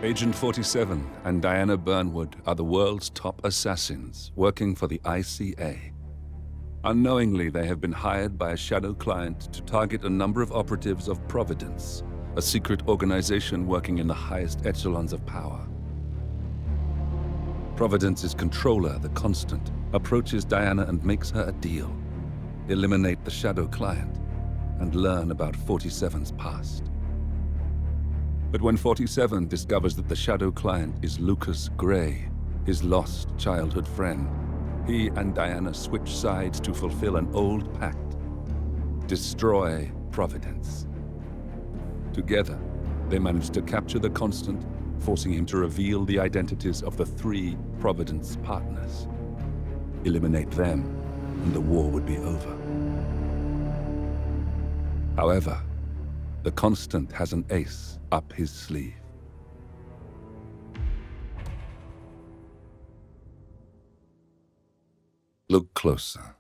Agent 47 and Diana Burnwood are the world's top assassins working for the ICA. Unknowingly, they have been hired by a shadow client to target a number of operatives of Providence, a secret organization working in the highest echelons of power. Providence's controller, the Constant, approaches Diana and makes her a deal. Eliminate the shadow client and learn about 47's past. But when 47 discovers that the shadow client is Lucas Gray, his lost childhood friend, he and Diana switch sides to fulfill an old pact: destroy Providence. Together, they manage to capture the Constant, forcing him to reveal the identities of the 3 Providence partners. Eliminate them, and the war would be over. However, the Constant has an ace up his sleeve. Look closer.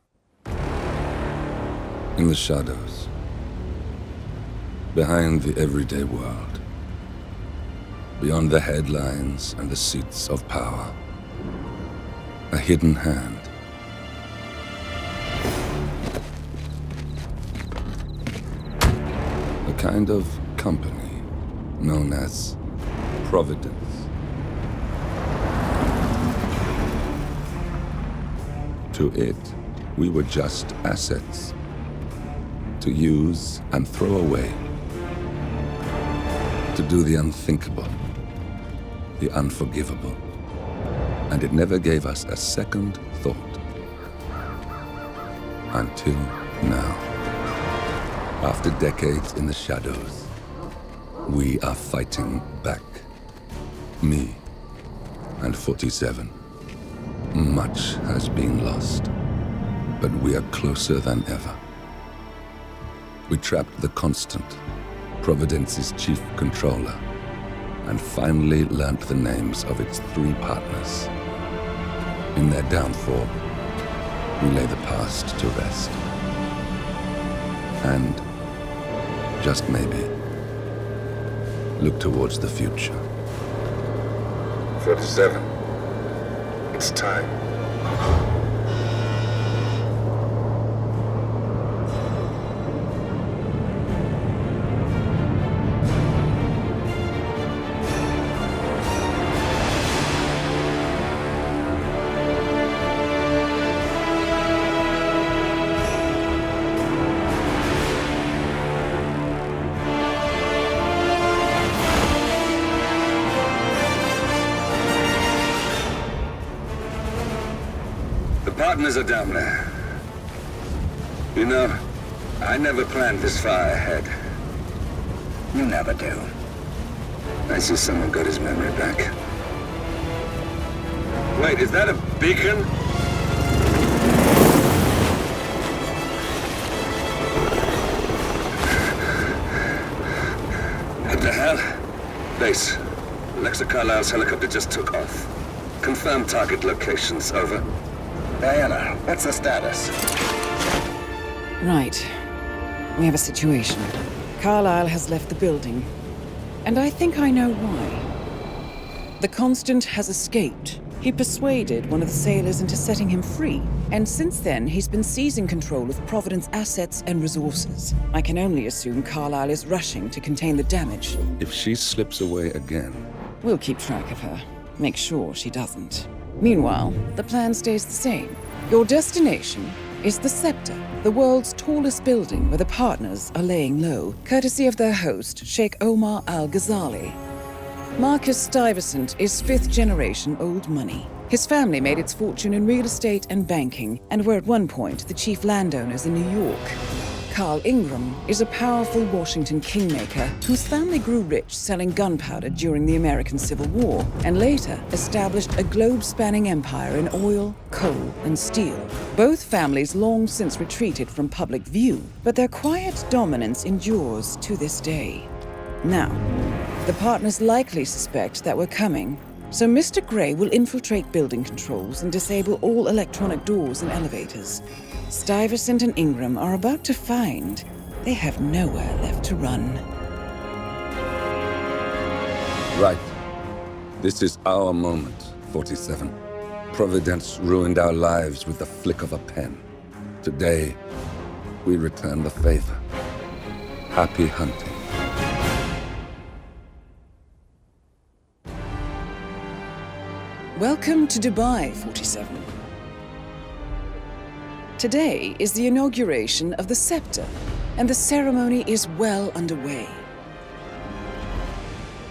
In the shadows, behind the everyday world, beyond the headlines and the seats of power, a hidden hand. A kind of company known as Providence. To it, we were just assets, to use and throw away, to do the unthinkable, the unforgivable, and it never gave us a second thought. Until now. After decades in the shadows, we are fighting back. Me and 47. Much has been lost, but we are closer than ever. We trapped the Constant, Providence's chief controller, and finally learnt the names of its 3 partners. In their downfall, we lay the past to rest. And, just maybe, look towards the future. 47. It's time. Partners are down there. You know, I never planned this far ahead. You never do. I see someone got his memory back. Wait, is that a beacon? What the hell? Base. Alexa Carlisle's helicopter just took off. Confirm target locations, over. Diana, what's the status? Right. We have a situation. Carlisle has left the building. And I think I know why. The Constant has escaped. He persuaded one of the sailors into setting him free. And since then, he's been seizing control of Providence assets and resources. I can only assume Carlisle is rushing to contain the damage. If she slips away again... We'll keep track of her. Make sure she doesn't. Meanwhile, the plan stays the same. Your destination is the Scepter, the world's tallest building where the partners are laying low, courtesy of their host, Sheikh Omar Al-Ghazali. Marcus Stuyvesant is 5th-generation old money. His family made its fortune in real estate and banking, and were at one point the chief landowners in New York. Carl Ingram is a powerful Washington kingmaker whose family grew rich selling gunpowder during the American Civil War, and later established a globe-spanning empire in oil, coal, and steel. Both families long since retreated from public view, but their quiet dominance endures to this day. Now, the partners likely suspect that we're coming, so Mr. Gray will infiltrate building controls and disable all electronic doors and elevators. Stuyvesant and Ingram are about to find they have nowhere left to run. Right. This is our moment, 47. Providence ruined our lives with the flick of a pen. Today, we return the favor. Happy hunting. Welcome to Dubai, 47. Today is the inauguration of the scepter, and the ceremony is well underway.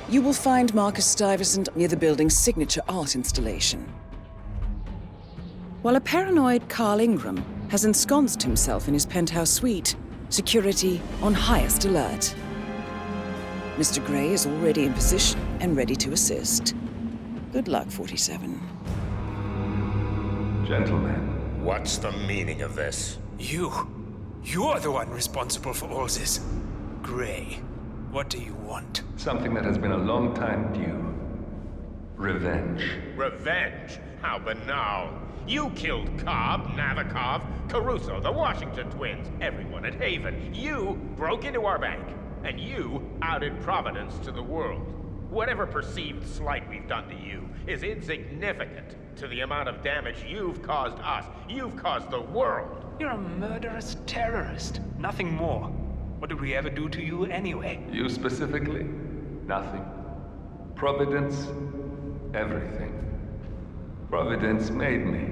You will find Marcus Stuyvesant near the building's signature art installation. While a paranoid Carl Ingram has ensconced himself in his penthouse suite, security on highest alert. Mr. Gray is already in position and ready to assist. Good luck, 47. Gentlemen. What's the meaning of this? You're the one responsible for all this. Gray, what do you want? Something that has been a long time due. Revenge. Revenge? How banal. You killed Cobb, Navikov, Caruso, the Washington twins, everyone at Haven. You broke into our bank, and you outed Providence to the world. Whatever perceived slight we've done to you is insignificant to the amount of damage you've caused us. You've caused the world. You're a murderous terrorist, nothing more. What did we ever do to you anyway? You specifically? Nothing. Providence? Everything. Providence made me,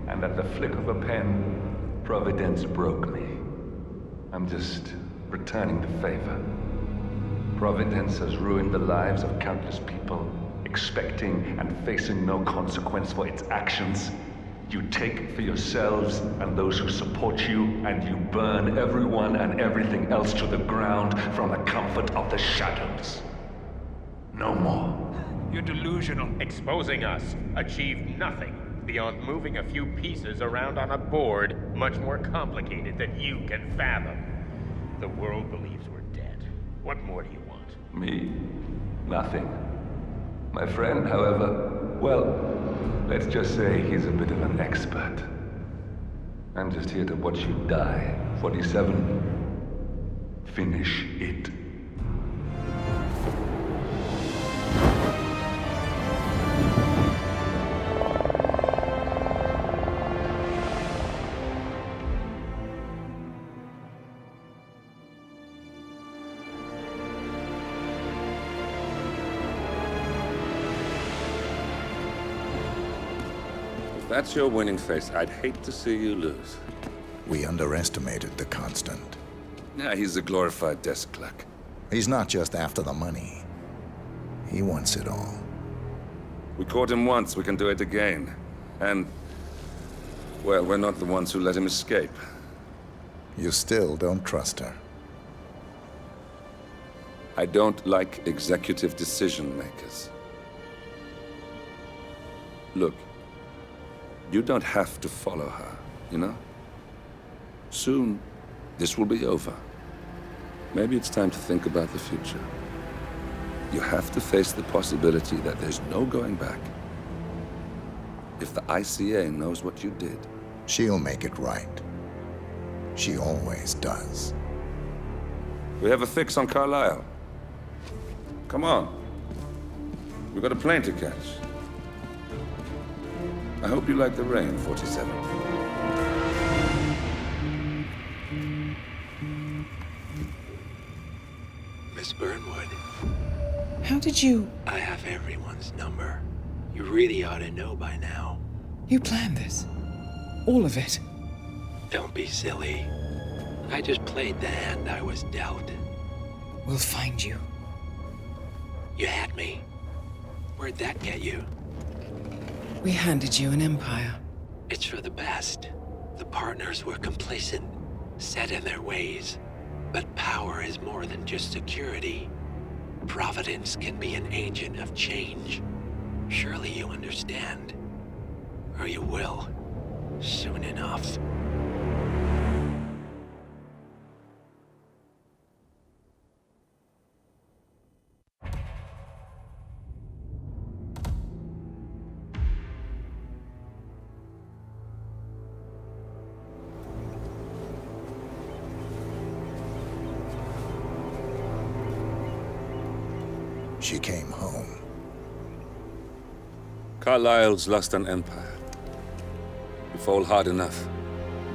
and at the flick of a pen, Providence broke me. I'm just returning the favor. Providence has ruined the lives of countless people, expecting and facing no consequence for its actions. You take for yourselves and those who support you, and you burn everyone and everything else to the ground from the comfort of the shadows. No more. You're delusional. Exposing us achieved nothing beyond moving a few pieces around on a board much more complicated than you can fathom. The world believes we're dead. What more do you want? Me? Nothing. My friend, however, well, let's just say he's a bit of an expert. I'm just here to watch you die. 47. Finish it. If that's your winning face, I'd hate to see you lose. We underestimated the Constant. Yeah, he's a glorified desk clerk. He's not just after the money. He wants it all. We caught him once, we can do it again. And, well, we're not the ones who let him escape. You still don't trust her. I don't like executive decision makers. Look, you don't have to follow her, you know? Soon, this will be over. Maybe it's time to think about the future. You have to face the possibility that there's no going back. If the ICA knows what you did, She'll make it right. She always does. we have a fix on Carlisle. Come on. We've got a plane to catch. I hope you like the rain, 47. Miss Burnwood, How did you... I have everyone's number. You really ought to know by now. You planned this? All of it? Don't be silly. I just played the hand I was dealt. We'll find you. You had me. Where'd that get you? We handed you an empire. It's for the best. The partners were complacent, set in their ways. But power is more than just security. Providence can be an agent of change. Surely you understand. Or you will. Soon enough. She came home. Carlyle's lost an empire. You fall hard enough,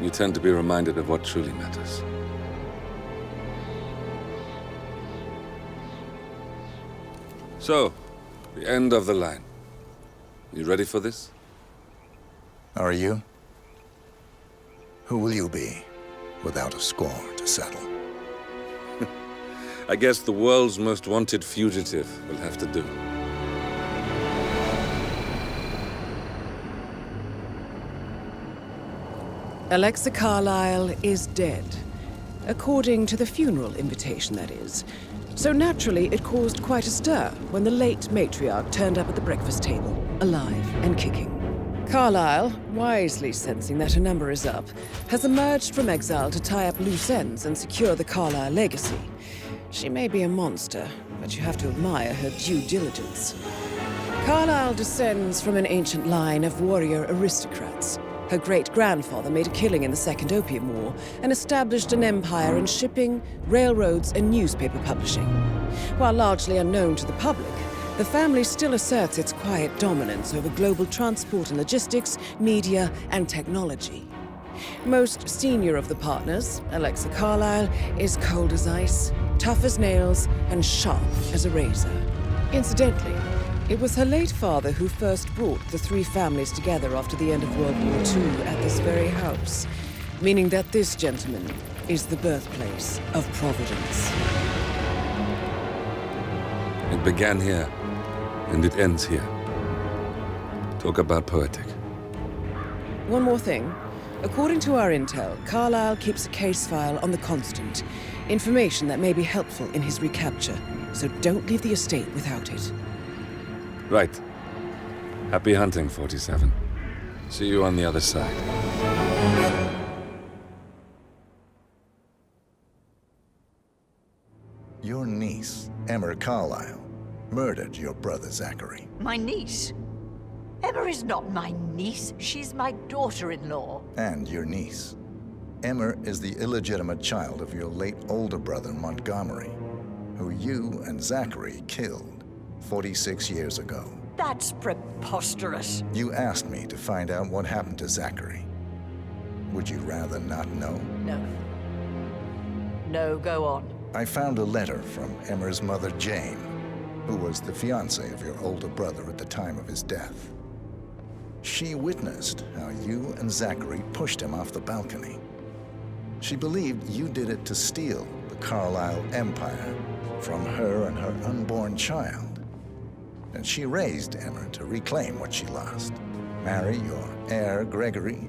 you tend to be reminded of what truly matters. So, the end of the line. You ready for this? Are you? Who will you be, without a score to settle? I guess the world's most wanted fugitive will have to do. Alexa Carlyle is dead. According to the funeral invitation, that is. So naturally, it caused quite a stir when the late matriarch turned up at the breakfast table, alive and kicking. Carlyle, wisely sensing that her number is up, has emerged from exile to tie up loose ends and secure the Carlyle legacy. She may be a monster, but you have to admire her due diligence. Carlyle descends from an ancient line of warrior aristocrats. Her great-grandfather made a killing in the Second Opium War and established an empire in shipping, railroads, and newspaper publishing. While largely unknown to the public, the family still asserts its quiet dominance over global transport and logistics, media, and technology. Most senior of the partners, Alexa Carlyle, is cold as ice, tough as nails, and sharp as a razor. Incidentally, it was her late father who first brought the three families together after the end of World War II at this very house, meaning that this gentleman is the birthplace of Providence. It began here, and it ends here. Talk about poetic. One more thing. According to our intel, Carlyle keeps a case file on the Constant, information that may be helpful in his recapture, so don't leave the estate without it. Right. Happy hunting, 47. See you on the other side. Your niece, Emma Carlyle, murdered your brother Zachary. My niece? Emma is not my niece. She's my daughter-in-law. And your niece. Emma is the illegitimate child of your late older brother Montgomery, who you and Zachary killed 46 years ago. That's preposterous. You asked me to find out what happened to Zachary. Would you rather not know? No. No, go on. I found a letter from Emma's mother, Jane, who was the fiancée of your older brother at the time of his death. She witnessed how you and Zachary pushed him off the balcony. She believed you did it to steal the Carlyle empire from her and her unborn child. And she raised Emma to reclaim what she lost, marry your heir, Gregory,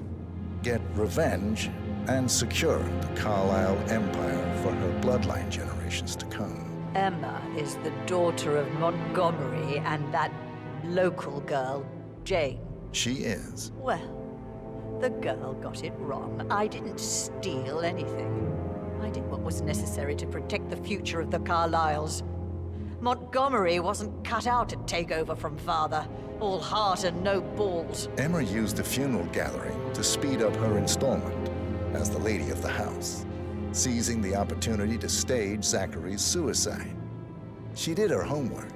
get revenge, and secure the Carlyle empire for her bloodline generations to come. Emma is the daughter of Montgomery and that local girl, Jane. She is. Well, the girl got it wrong. I didn't steal anything. I did what was necessary to protect the future of the Carlyles. Montgomery wasn't cut out to take over from father. All heart and no balls. Emma used the funeral gathering to speed up her installment as the lady of the house, seizing the opportunity to stage Zachary's suicide. She did her homework,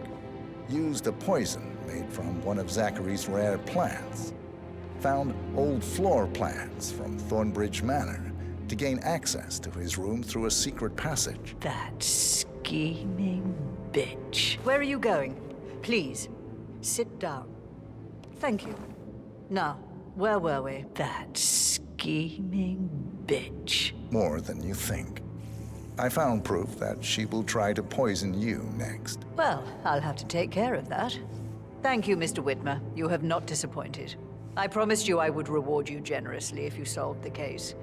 used a poison made from one of Zachary's rare plants, found old floor plans from Thornbridge Manor to gain access to his room through a secret passage. That scheming bitch. Where are you going? Please, sit down. Thank you. Now, where were we? That scheming bitch. More than you think. I found proof that she will try to poison you next. Well, I'll have to take care of that. Thank you, Mr. Whitmer. You have not disappointed. I promised you I would reward you generously if you solved the case.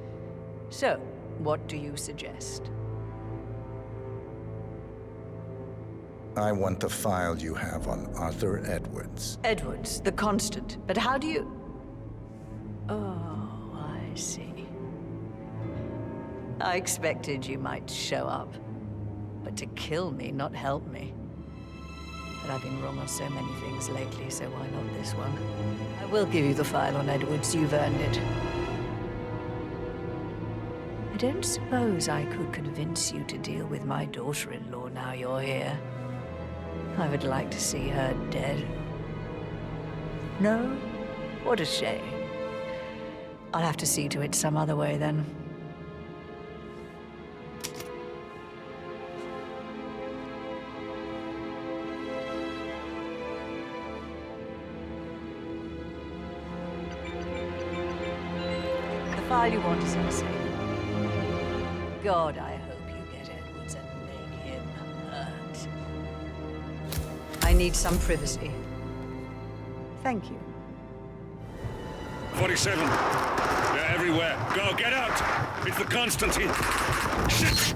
So, what do you suggest? I want the file you have on Arthur Edwards. Edwards, the Constant. But how do you... Oh, I see. I expected you might show up. But to kill me, not help me. But I've been wrong on so many things lately, so why not this one? I will give you the file on Edwards. You've earned it. I don't suppose I could convince you to deal with my daughter-in-law now you're here. I would like to see her dead. No? What a shame. I'll have to see to it some other way, then. The file you want is missing. God, I hope you get Edwards and make him hurt. I need some privacy. Thank you. 47. They're everywhere. Go, get out! It's the Constantine. Shit!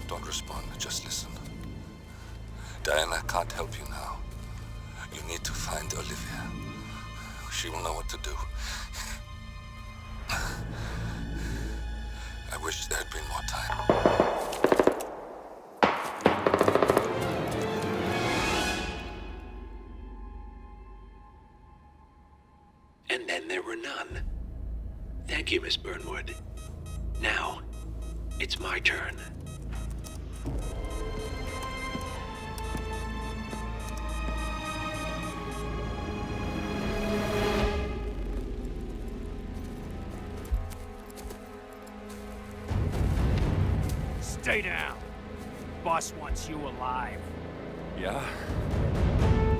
Don't respond, just listen. Diana can't help you now. You need to find Olivia. She will know what to do. I wish there had been more time. And then there were none. Thank you, Miss Burnwood. Now, it's my turn. Stay down. Boss wants you alive. Yeah?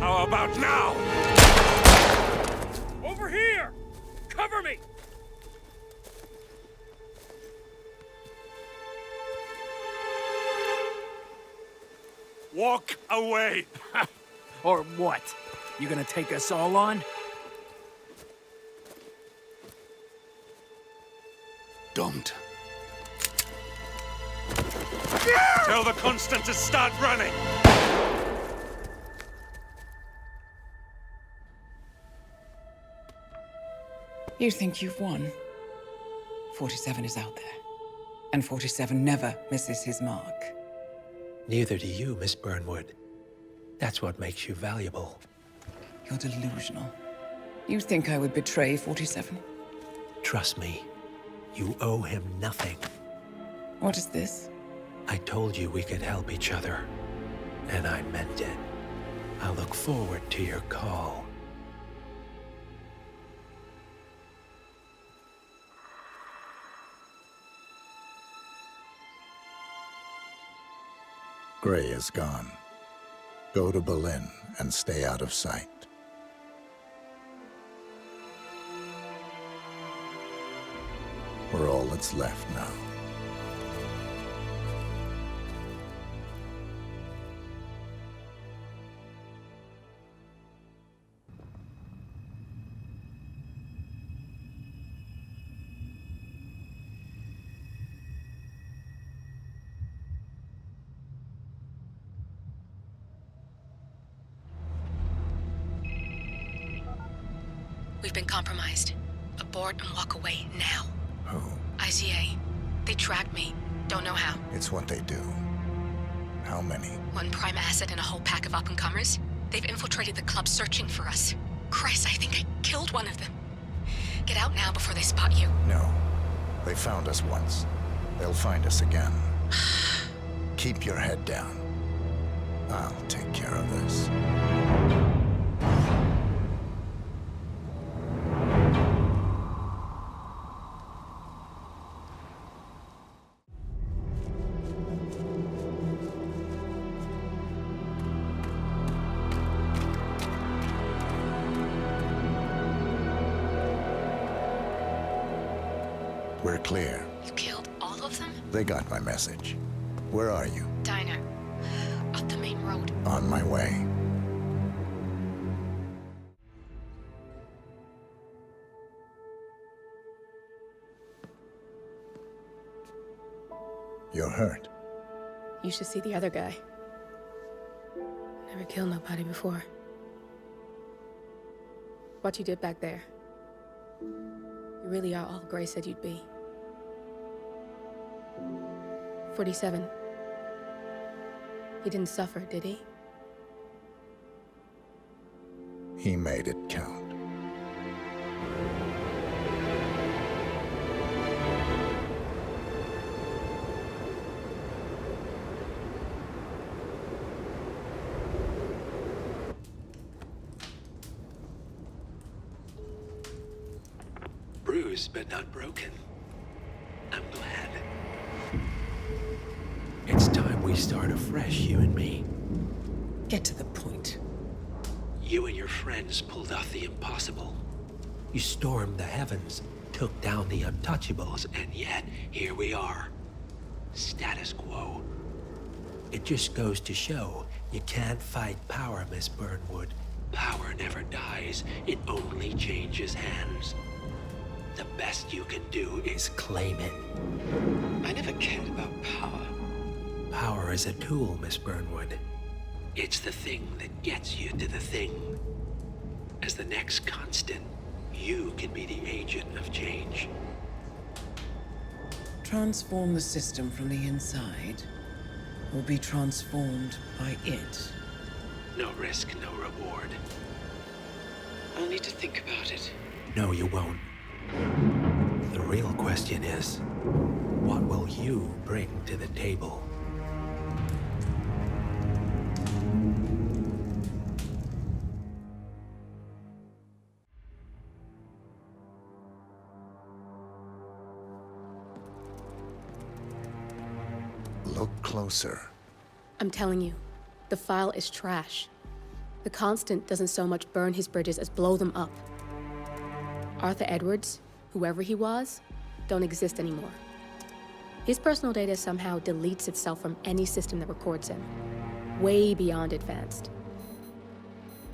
How about now? Over here! Cover me! Walk away! Or what? You gonna take us all on? Don't. Tell the Constant to start running! You think you've won? 47 is out there. And 47 never misses his mark. Neither do you, Miss Burnwood. That's what makes you valuable. You're delusional. You think I would betray 47? Trust me, you owe him nothing. What is this? I told you we could help each other, and I meant it. I look forward to your call. Gray is gone. Go to Berlin and stay out of sight. We're all that's left now. We've been compromised. Abort and walk away now. Who? ICA. They tracked me. Don't know how. It's what they do. How many? One prime asset and a whole pack of up-and-comers. They've infiltrated the club searching for us. Christ, I think I killed one of them. Get out now before they spot you. No. They found us once. They'll find us again. Keep your head down. I'll take care of this. We're clear. You killed all of them? They got my message. Where are you? Diner. Up the main road. On my way. You're hurt. You should see the other guy. Never killed nobody before. What you did back there. You really are all Gray said you'd be. 47. He didn't suffer, did he? He made it count. Bruised but not broken. I'm glad. It's time we start afresh, you and me. Get to the point. You and your friends pulled off the impossible. You stormed the heavens, took down the untouchables, And yet, here we are. Status quo. it just goes to show you can't fight power, Miss Burnwood. Power never dies, it only changes hands. The best you can do is... Claim it. I never cared about power. Power is a tool, Miss Burnwood. It's the thing that gets you to the thing. As the next constant, you can be the agent of change. Transform the system from the inside, or be transformed by it. No risk, no reward. I'll need to think about it. No, you won't. The real question is, what will you bring to the table? Look closer. I'm telling you, the file is trash. The Constant doesn't so much burn his bridges as blow them up. Arthur Edwards, whoever he was, don't exist anymore. His personal data somehow deletes itself from any system that records him, way beyond advanced.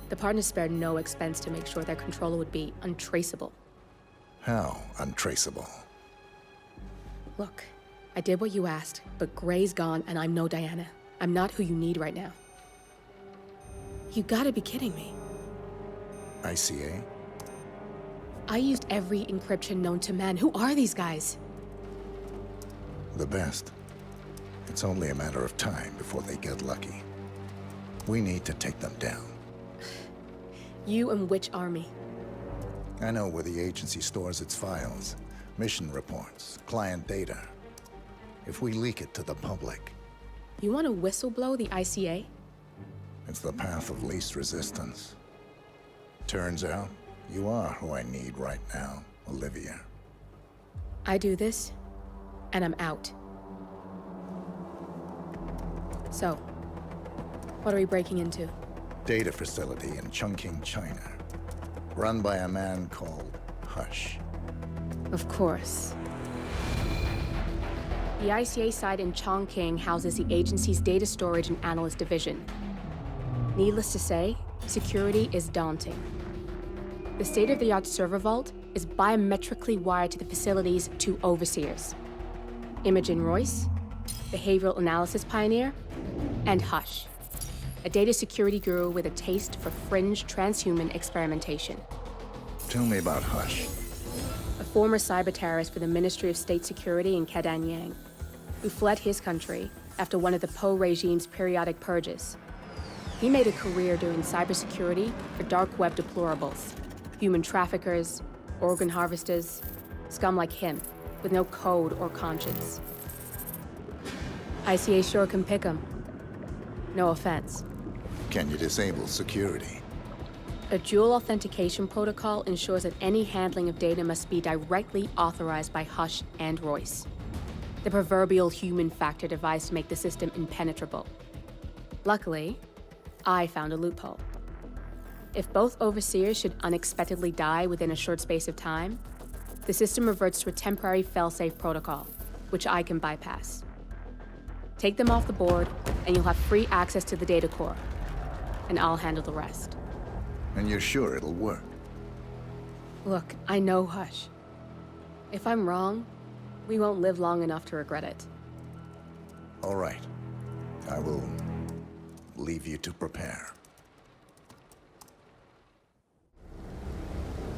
The partners spared no expense to make sure their controller would be untraceable. How untraceable? Look, I did what you asked, but Gray's gone and I'm no Diana. I'm not who you need right now. You gotta be kidding me. ICA? I used every encryption known to man. Who are these guys? The best. It's only a matter of time before they get lucky. We need to take them down. You and which army? I know where the agency stores its files, mission reports, client data. If we leak it to the public... You want to whistleblow the ICA? It's the path of least resistance. Turns out, you are who I need right now, Olivia. I do this, and I'm out. So, what are we breaking into? Data facility in Chongqing, China. Run by a man called Hush. Of course. The ICA site in Chongqing houses the agency's data storage and analyst division. Needless to say, security is daunting. The state-of-the-art server vault is biometrically wired to the facility's two overseers. Imogen Royce, behavioral analysis pioneer, and Hush, a data security guru with a taste for fringe transhuman experimentation. Tell me about Hush. A former cyber terrorist for the Ministry of State Security in Kadanyang, who fled his country after one of the Po regime's periodic purges. He made a career doing cybersecurity for dark web deplorables, human traffickers, organ harvesters, scum like him, with no code or conscience. ICA sure can pick 'em. No offense. Can you disable security? A dual authentication protocol ensures that any handling of data must be directly authorized by Hush and Royce. The proverbial human factor device to make the system impenetrable. Luckily, I found a loophole. If both overseers should unexpectedly die within a short space of time, the system reverts to a temporary fail-safe protocol, which I can bypass. Take them off the board, and you'll have free access to the data core, and I'll handle the rest. And you're sure it'll work? Look, I know Hush. If I'm wrong, we won't live long enough to regret it. All right. I will leave you to prepare.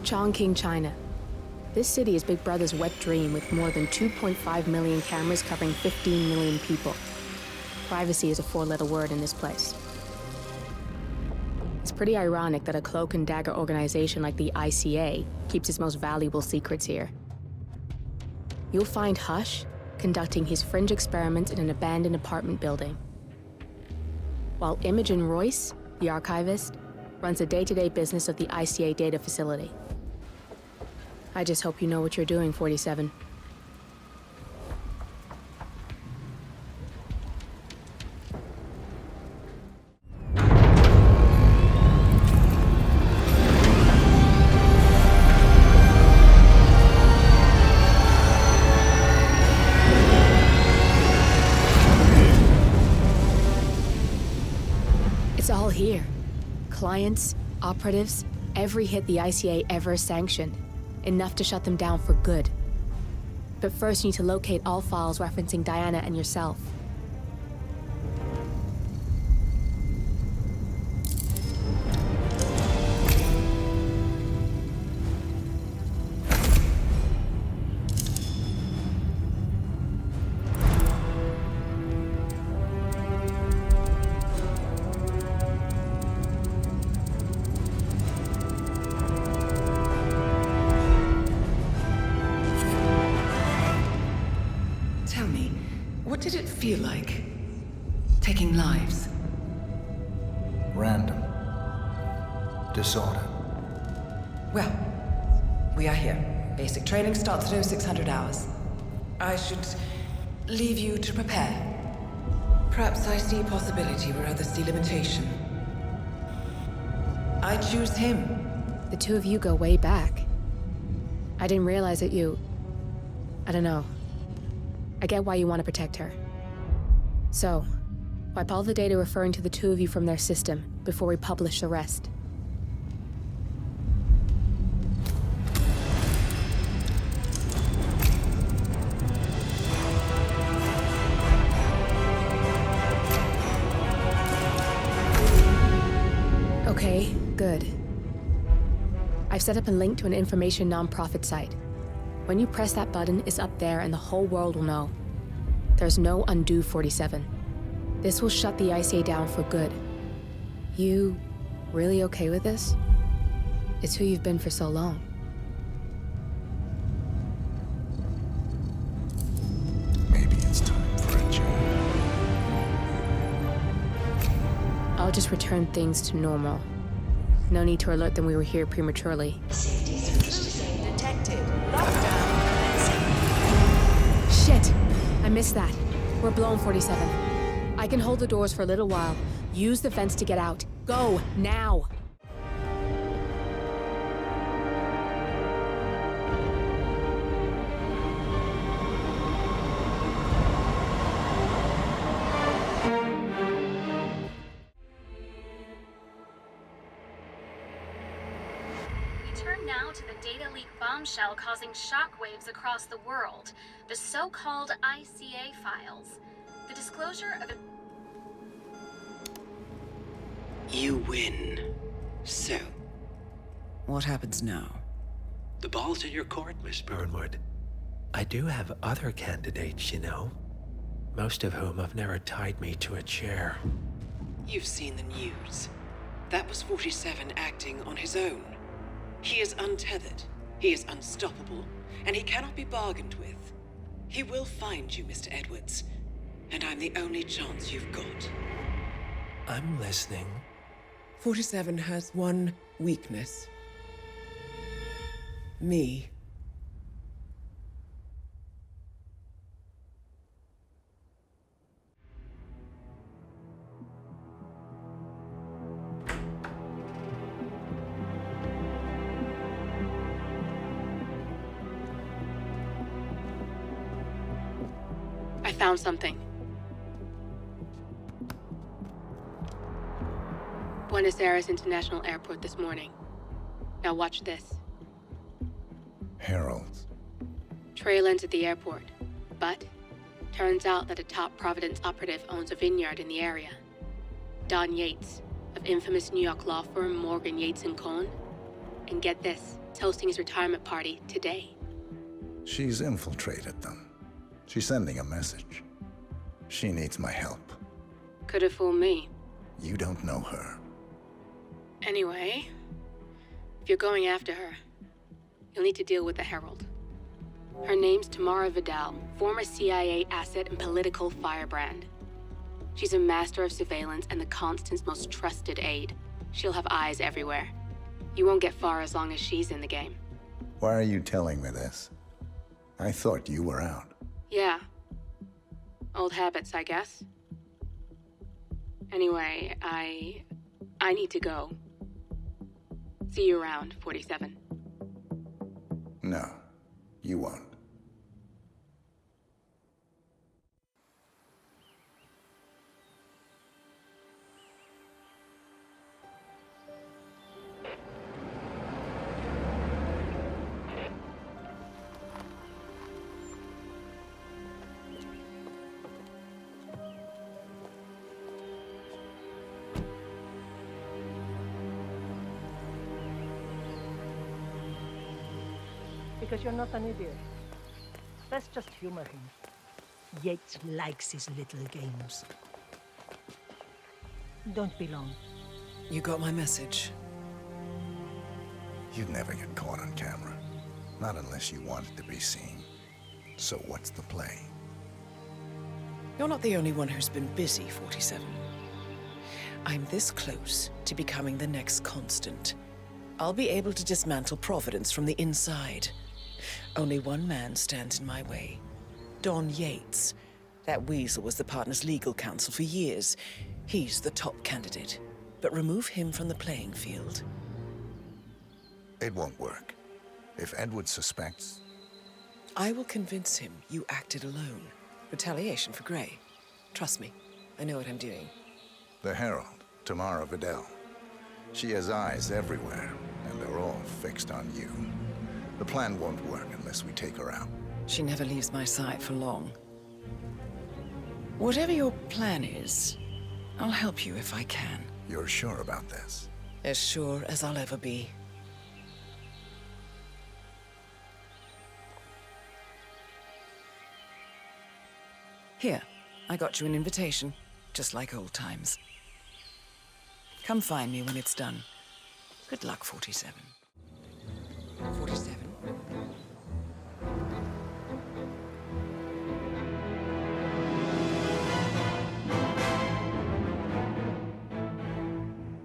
Chongqing, China. This city is Big Brother's wet dream with more than 2.5 million cameras covering 15 million people. Privacy is a four-letter word in this place. It's pretty ironic that a cloak and dagger organization like the ICA keeps its most valuable secrets here. You'll find Hush conducting his fringe experiments in an abandoned apartment building, while Imogen Royce, the archivist, runs the day-to-day business of the ICA data facility. I just hope you know what you're doing, 47. It's all here. Clients, operatives, every hit the ICA ever sanctioned. Enough to shut them down for good. But first you need to locate all files referencing Diana and yourself. What did it feel like? Taking lives? Random. Disorder. Well, we are here. Basic training starts at 0600 hours. I should leave you to prepare. Perhaps I see possibility where others see limitation. I choose him. The two of you go way back. I didn't realize that you... I don't know. I get why you want to protect her. So, wipe all the data referring to the two of you from their system before we publish the rest. Okay, good. I've set up a link to an information non-profit site. When you press that button, it's up there and the whole world will know. There's no undo 47. This will shut the ICA down for good. You really okay with this? It's who you've been for so long. Maybe it's time for a change. I'll just return things to normal. No need to alert them we were here prematurely. Detected. Lockdown. Shit! I missed that. We're blown, 47. I can hold the doors for a little while. Use the vents to get out. Go, now! Turn now to the data leak bombshell causing shockwaves across the world, the so-called ICA files. The disclosure of... You win. So? What happens now? The ball's in your court, Miss Burnwood. I do have other candidates, you know. Most of whom have never tied me to a chair. You've seen the news. That was 47 acting on his own. He is untethered, he is unstoppable, and he cannot be bargained with. He will find you, Mr. Edwards, and I'm the only chance you've got. I'm listening. 47 has one weakness. Me. I found something. Buenos Aires International Airport this morning. Now watch this. Heralds. Trail ends at the airport, but turns out that a top Providence operative owns a vineyard in the area. Don Yates, of infamous New York law firm Morgan, Yates & Cohn. And get this, he's hosting his retirement party today. She's infiltrated them. She's sending a message. She needs my help. Could have fooled me. You don't know her. Anyway, if you're going after her, you'll need to deal with the Herald. Her name's Tamara Vidal, former CIA asset and political firebrand. She's a master of surveillance and the Constant's most trusted aide. She'll have eyes everywhere. You won't get far as long as she's in the game. Why are you telling me this? I thought you were out. Yeah. Old habits, I guess. Anyway, I need to go. See you around, 47. No, you won't. Because you're not an idiot. Let's just humor him. Yates likes his little games. Don't be long. You got my message. You'd never get caught on camera. Not unless you wanted to be seen. So what's the play? You're not the only one who's been busy, 47. I'm this close to becoming the next Constant. I'll be able to dismantle Providence from the inside. Only one man stands in my way. Don Yates. That weasel was the partner's legal counsel for years. He's the top candidate. But remove him from the playing field. It won't work. If Edward suspects... I will convince him you acted alone. Retaliation for Gray. Trust me, I know what I'm doing. The Herald, Tamara Vidal. She has eyes everywhere, and they're all fixed on you. The plan won't work unless we take her out. She never leaves my side for long. Whatever your plan is, I'll help you if I can. You're sure about this? As sure as I'll ever be. Here, I got you an invitation, just like old times. Come find me when it's done. Good luck, 47. 47?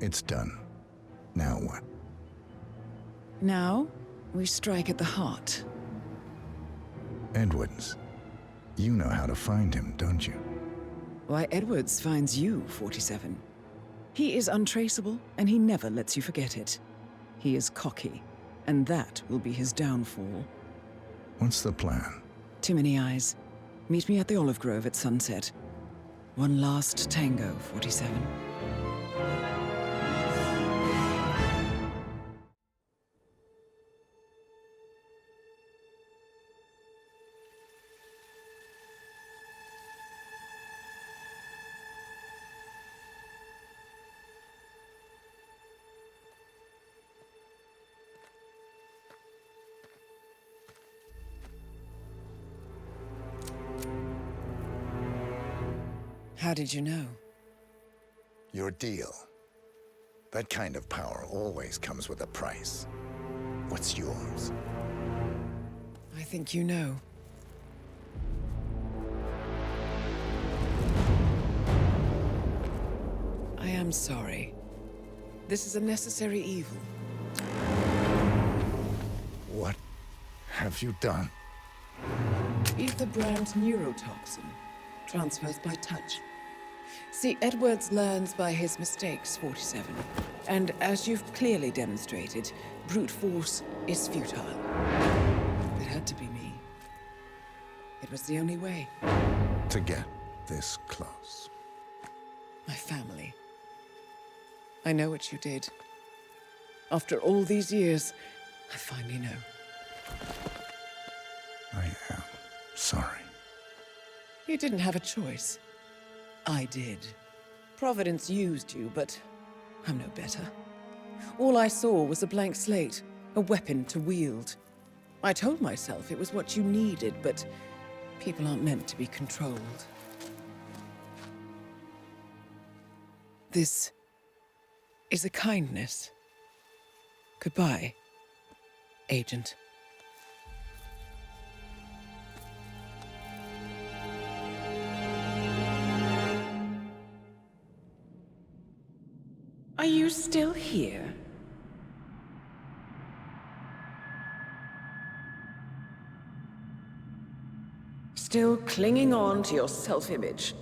It's done. Now what? Now, we strike at the heart. Edwards. You know how to find him, don't you? Why, Edwards finds you, 47. He is untraceable, and he never lets you forget it. He is cocky, and that will be his downfall. What's the plan? Too many eyes. Meet me at the olive grove at sunset. One last tango, 47. How did you know? Your deal. That kind of power always comes with a price. What's yours? I think you know. I am sorry. This is a necessary evil. What have you done? Ether brand neurotoxin. Transfers by touch. See, Edwards learns by his mistakes, 47. And as you've clearly demonstrated, brute force is futile. It had to be me. It was the only way. To get this close. My family. I know what you did. After all these years, I finally know. I am sorry. You didn't have a choice. I did. Providence used you, but I'm no better. All I saw was a blank slate, a weapon to wield. I told myself it was what you needed, but people aren't meant to be controlled. This is a kindness. Goodbye, Agent. Are you still here? Still clinging on to your self-image?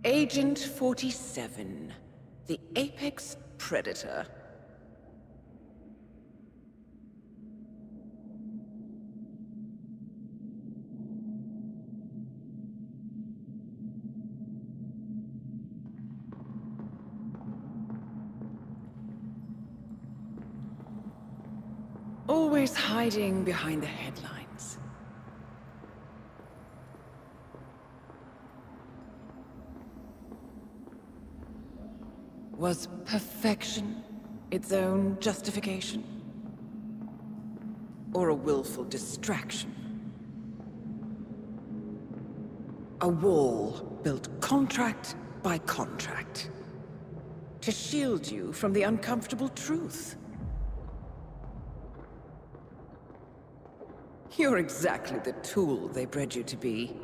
Agent 47, the apex predator. Always hiding behind the headlines. Was perfection its own justification? Or a willful distraction? A wall built contract by contract to shield you from the uncomfortable truth. You're exactly the tool they bred you to be.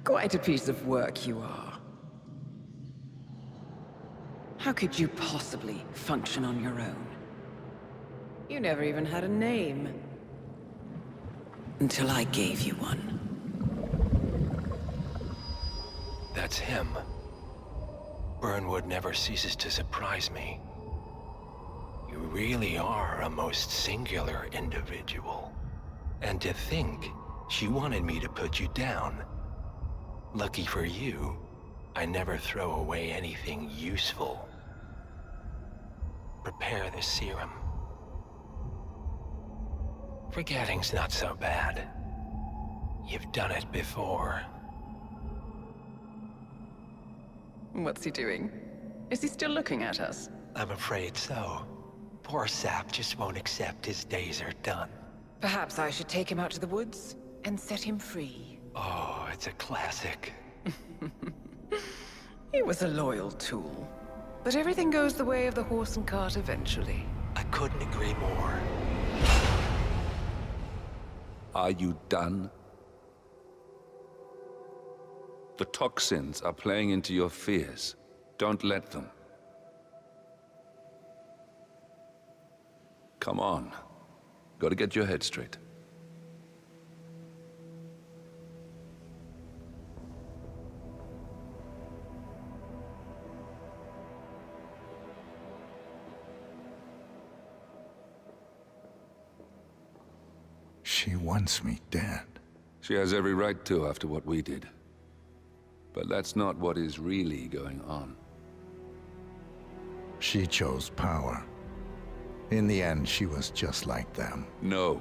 Quite a piece of work you are. How could you possibly function on your own? You never even had a name. Until I gave you one. That's him. Burnwood never ceases to surprise me. You really are a most singular individual. And to think, she wanted me to put you down. Lucky for you, I never throw away anything useful. Prepare the serum. Forgetting's not so bad. You've done it before. What's he doing? Is he still looking at us? I'm afraid so. Poor sap just won't accept his days are done. Perhaps I should take him out to the woods and set him free. Oh, it's a classic. He was a loyal tool. But everything goes the way of the horse and cart eventually. I couldn't agree more. Are you done? The toxins are playing into your fears. Don't let them. Come on. Gotta get your head straight. She wants me dead. She has every right to after what we did. But that's not what is really going on. She chose power. In the end, she was just like them. No.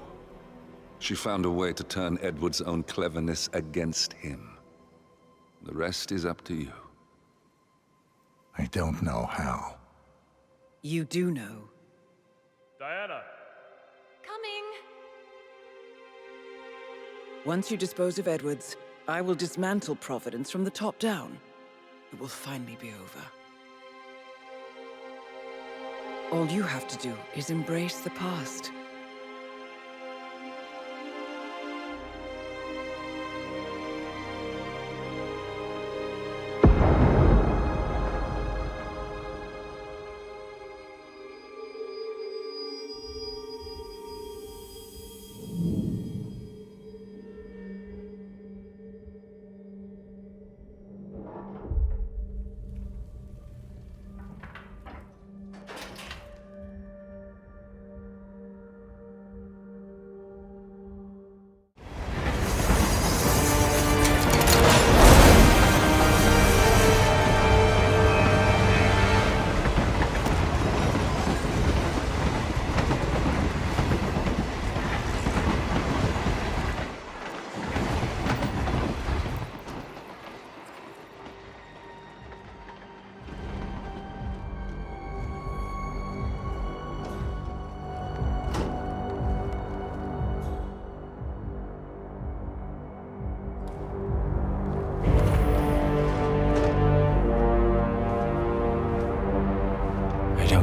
She found a way to turn Edward's own cleverness against him. The rest is up to you. I don't know how. You do know. Diana! Coming! Once you dispose of Edwards, I will dismantle Providence from the top down. It will finally be over. All you have to do is embrace the past.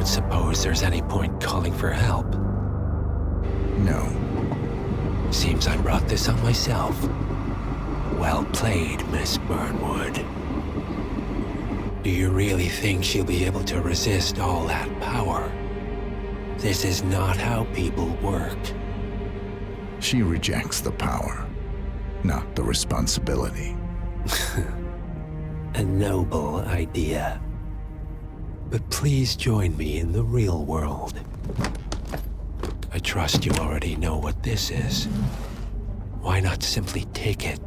don't suppose there's any point calling for help? No. Seems I brought this on myself. Well played, Miss Burnwood. Do you really think she'll be able to resist all that power? This is not how people work. She rejects the power, not the responsibility. A noble idea. But please join me in the real world. I trust you already know what this is. Why not simply take it?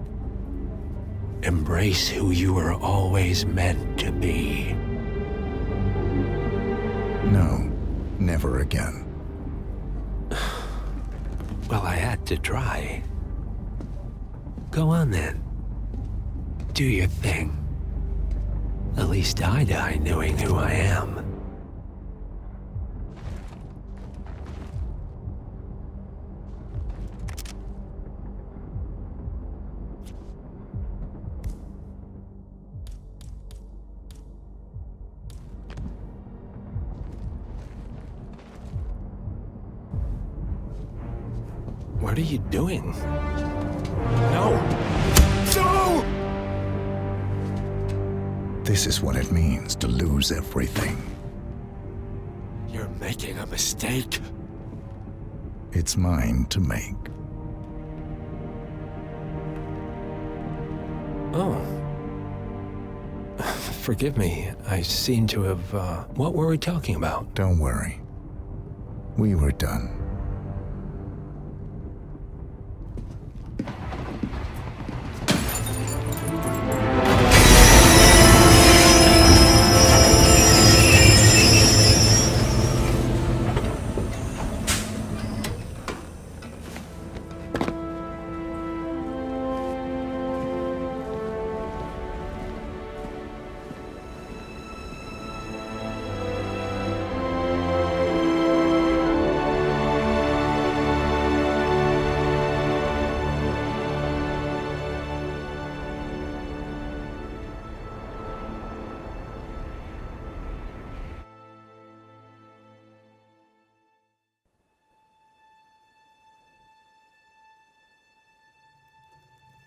Embrace who you were always meant to be. No, never again. Well, I had to try. Go on then. Do your thing. At least I die knowing who I am. What are you doing? No! No! This is what it means to lose everything. You're making a mistake. It's mine to make. Oh. Forgive me. I seem to have, what were we talking about? Don't worry. We were done.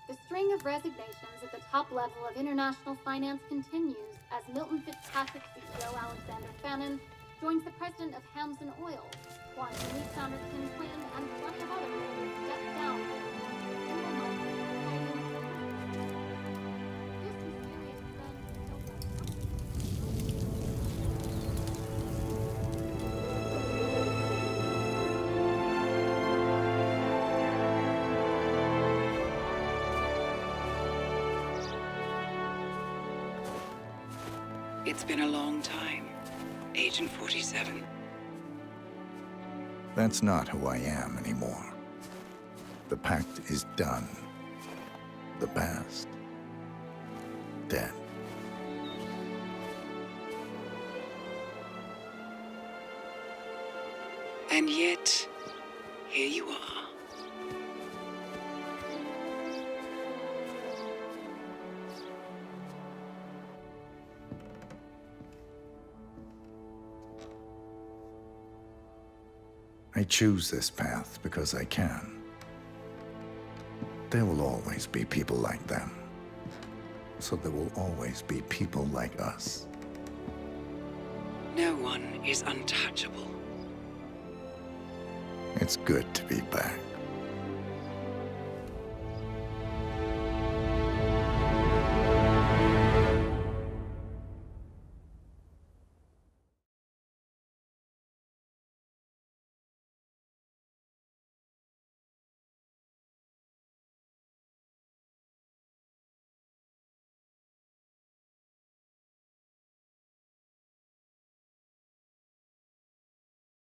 The string of resignations at the top level of international finance continues as Milton Fitzpatrick CEO Alexander Fannin joins the president of Hamson Oil, Quantum Leap founder Tim Quinn, and plenty of other people step down. It's been a long time, Agent 47. That's not who I am anymore. The pact is done. The past, dead. And yet, here you are. I choose this path because I can. There will always be people like them. So there will always be people like us. No one is untouchable. It's good to be back.